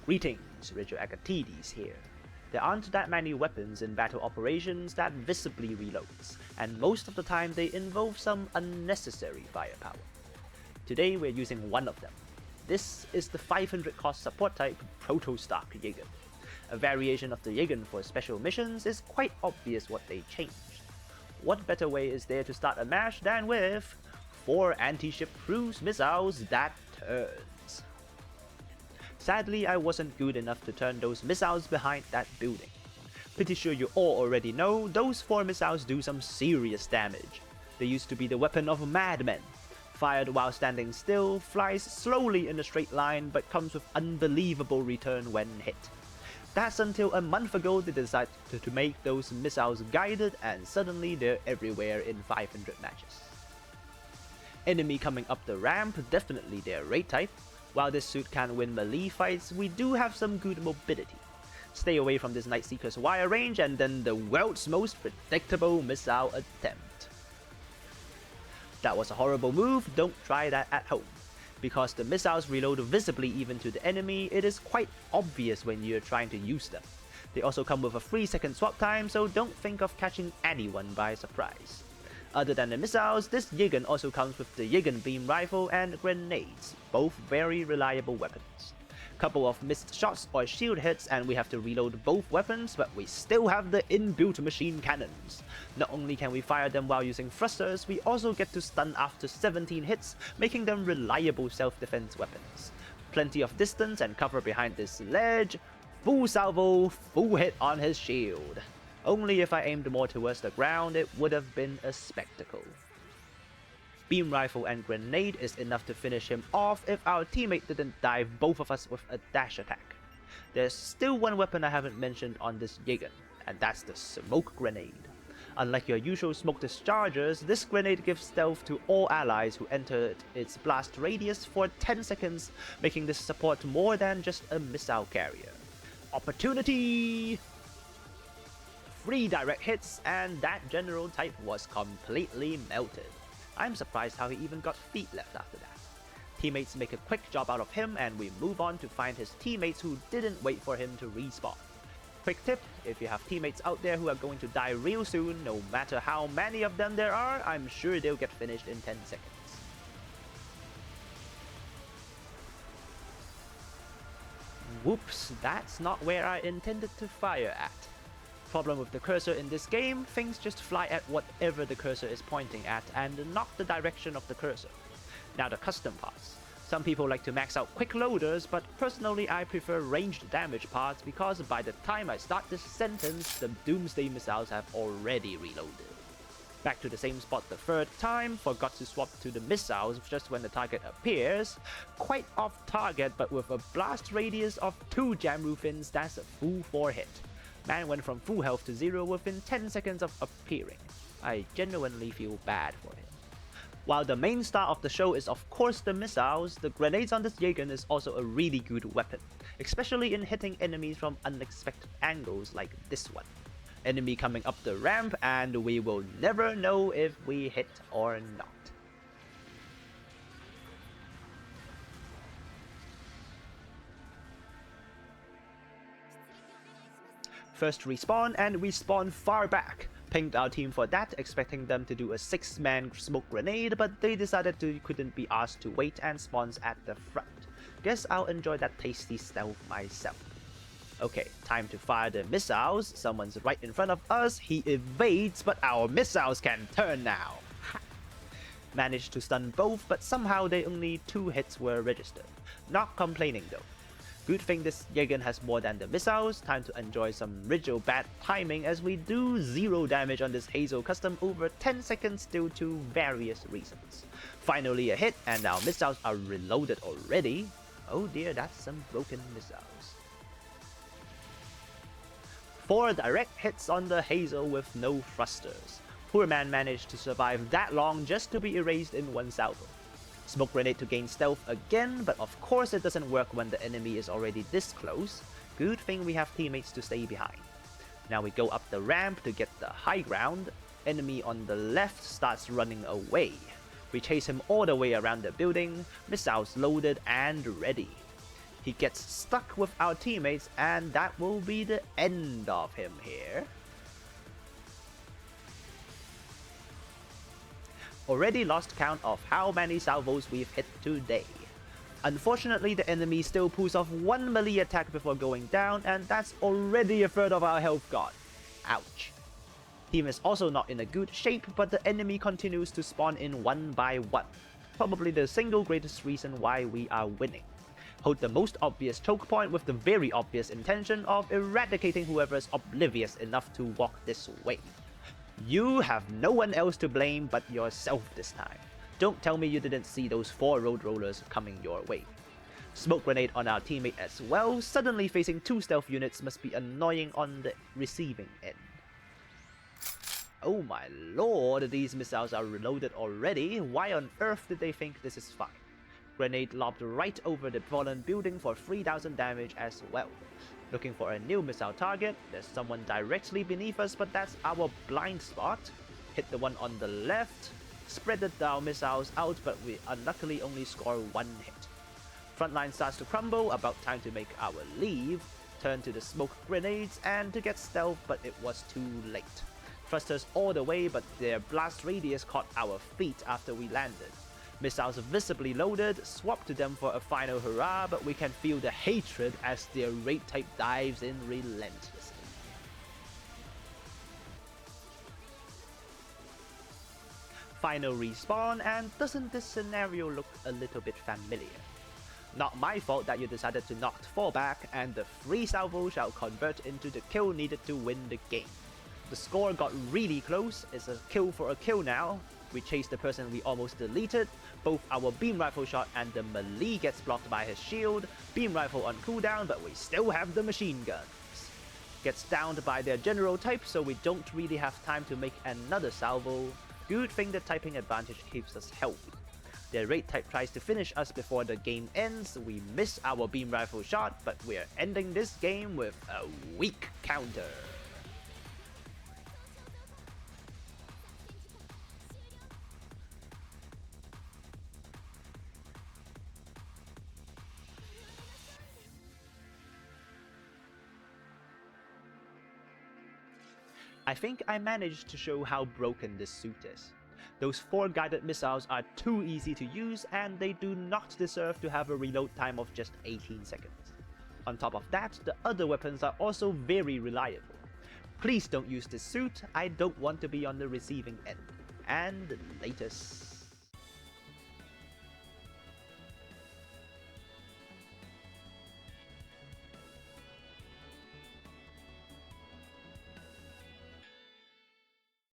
Greetings, Rigil here. There aren't that many weapons in battle operations that visibly reloads, and most of the time they involve some unnecessary firepower. Today we're using one of them. This is the 500 cost support type Proto stock Jegan. A variation of the Jegan for special missions is quite obvious what they changed. What better way is there to start a match than with 4 anti-ship cruise missiles that turns? Sadly, I wasn't good enough to turn those missiles behind that building. Pretty sure you all already know, those 4 missiles do some serious damage. They used to be the weapon of madmen. Fired while standing still, flies slowly in a straight line but comes with unbelievable return when hit. That's until a month ago they decided to make those missiles guided, and suddenly they're everywhere in 500 matches. Enemy coming up the ramp, definitely their raid type. While this suit can win melee fights, we do have some good mobility. Stay away from this Night Seeker's wire range, and then the world's most predictable missile attempt. That was a horrible move, don't try that at home. Because the missiles reload visibly even to the enemy, it is quite obvious when you're trying to use them. They also come with a 3-second swap time, so don't think of catching anyone by surprise. Other than the missiles, this Jegan also comes with the Jegan beam rifle and grenades, both very reliable weapons. Couple of missed shots or shield hits and we have to reload both weapons, but we still have the inbuilt machine cannons. Not only can we fire them while using thrusters, we also get to stun after 17 hits, making them reliable self-defense weapons. Plenty of distance and cover behind this ledge, full salvo, full hit on his shield. Only if I aimed more towards the ground, it would have been a spectacle. Beam rifle and grenade is enough to finish him off if our teammate didn't dive both of us with a dash attack. There's still one weapon I haven't mentioned on this Jegan, and that's the smoke grenade. Unlike your usual smoke dischargers, this grenade gives stealth to all allies who enter its blast radius for 10 seconds, making this support more than just a missile carrier. Opportunity! 3 direct hits, and that general type was completely melted. I'm surprised how he even got feet left after that. Teammates make a quick job out of him, and we move on to find his teammates who didn't wait for him to respawn. Quick tip, if you have teammates out there who are going to die real soon, no matter how many of them there are, I'm sure they'll get finished in 10 seconds. Whoops, that's not where I intended to fire at. Problem with the cursor in this game, things just fly at whatever the cursor is pointing at and not the direction of the cursor. Now the custom parts. Some people like to max out quick loaders, but personally I prefer ranged damage parts because by the time I start this sentence, the doomsday missiles have already reloaded. Back to the same spot the 3rd time, forgot to swap to the missiles just when the target appears. Quite off target, but with a blast radius of 2 Jamroofins, that's a full 4 hit. Man went from full health to 0 within 10 seconds of appearing. I genuinely feel bad for him. While the main star of the show is of course the missiles, the grenades on this Jegan is also a really good weapon, especially in hitting enemies from unexpected angles like this one. Enemy coming up the ramp and we will never know if we hit or not. First respawn, and we spawn far back. Pinged our team for that, expecting them to do a 6-man smoke grenade, but they decided they couldn't be asked to wait and spawns at the front. Guess I'll enjoy that tasty stealth myself. Okay, time to fire the missiles. Someone's right in front of us, he evades, but our missiles can turn now. Managed to stun both, but somehow they only 2 hits were registered. Not complaining though. Good thing this Jegan has more than the missiles, time to enjoy some Rigil bad timing as we do 0 damage on this Hazel custom over 10 seconds due to various reasons. Finally a hit and our missiles are reloaded already. Oh dear, that's some broken missiles. 4 direct hits on the Hazel with no thrusters. Poor man managed to survive that long just to be erased in 1 salvo. Smoke grenade to gain stealth again, but of course it doesn't work when the enemy is already this close. Good thing we have teammates to stay behind. Now we go up the ramp to get the high ground. Enemy on the left starts running away. We chase him all the way around the building, missiles loaded and ready. He gets stuck with our teammates, and that will be the end of him here. Already lost count of how many salvos we've hit today. Unfortunately, the enemy still pulls off one melee attack before going down, and that's already a third of our health gone. Ouch. Team is also not in a good shape, but the enemy continues to spawn in one by one. Probably the single greatest reason why we are winning. Hold the most obvious choke point with the very obvious intention of eradicating whoever's oblivious enough to walk this way. You have no one else to blame but yourself this time. Don't tell me you didn't see those 4 road rollers coming your way. Smoke grenade on our teammate as well. Suddenly facing 2 stealth units must be annoying on the receiving end. Oh my lord, these missiles are reloaded already. Why on earth did they think this is fine? Grenade lobbed right over the fallen building for 3000 damage as well. Looking for a new missile target. There's someone directly beneath us, but that's our blind spot. Hit the one on the left. Spreaded our missiles out, but we unluckily only score 1 hit. Frontline starts to crumble, about time to make our leave. Turn to the smoke grenades and to get stealth, but it was too late. Thrusters all the way, but their blast radius caught our feet after we landed. Missiles visibly loaded, swap to them for a final hurrah, but we can feel the hatred as their raid type dives in relentlessly. Final respawn, and doesn't this scenario look a little bit familiar? Not my fault that you decided to not fall back, and the free salvo shall convert into the kill needed to win the game. The score got really close. It's a kill for a kill now. We chase the person we almost deleted. Both our beam rifle shot and the melee gets blocked by his shield. Beam rifle on cooldown, but we still have the machine guns. Gets downed by their general type, so we don't really have time to make another salvo. Good thing the typing advantage keeps us healthy. Their raid type tries to finish us before the game ends. We miss our beam rifle shot, but we're ending this game with a weak counter. I think I managed to show how broken this suit is. Those 4 guided missiles are too easy to use, and they do not deserve to have a reload time of just 18 seconds. On top of that, the other weapons are also very reliable. Please don't use this suit. I don't want to be on the receiving end. And latest.